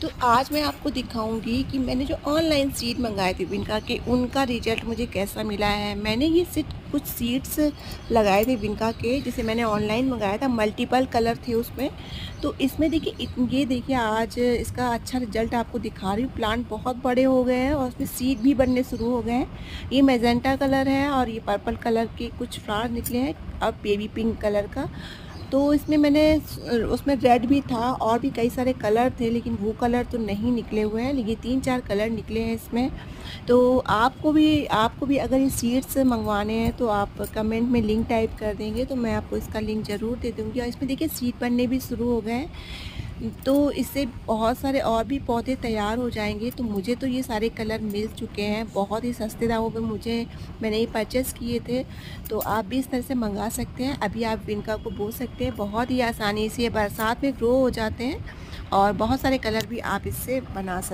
तो आज मैं आपको दिखाऊंगी कि मैंने जो ऑनलाइन सीड मंगाए थे विनका के, उनका रिजल्ट मुझे कैसा मिला है। मैंने ये सीड कुछ सीड्स लगाए थे विनका के, जिसे मैंने ऑनलाइन मंगाया था। मल्टीपल कलर थे उसमें। तो इसमें देखिए, ये देखिए आज इसका अच्छा रिजल्ट आपको दिखा रही हूँ। प्लांट बहुत बड़े हो गए हैं और उसमें सीड भी बनने शुरू हो गए हैं। ये मैजेंटा कलर है और ये पर्पल कलर के कुछ फ्लावर निकले हैं, अब बेबी पिंक कलर का। तो इसमें मैंने उसमें रेड भी था और भी कई सारे कलर थे, लेकिन वो कलर तो नहीं निकले हुए हैं। ये 3-4 कलर निकले हैं इसमें। तो आपको भी अगर ये सीड्स मंगवाने हैं तो आप कमेंट में लिंक टाइप कर देंगे तो मैं आपको इसका लिंक ज़रूर दे दूँगी। और इसमें देखिए सीड बनने भी शुरू हो गए हैं। तो इससे बहुत सारे और भी पौधे तैयार हो जाएंगे। तो मुझे तो ये सारे कलर मिल चुके हैं बहुत ही सस्ते दामों पे, मैंने ये परचेज़ किए थे। तो आप भी इस तरह से मंगा सकते हैं। अभी आप विनका को बो सकते हैं, बहुत ही आसानी से बरसात में ग्रो हो जाते हैं और बहुत सारे कलर भी आप इससे बना सकते हैं।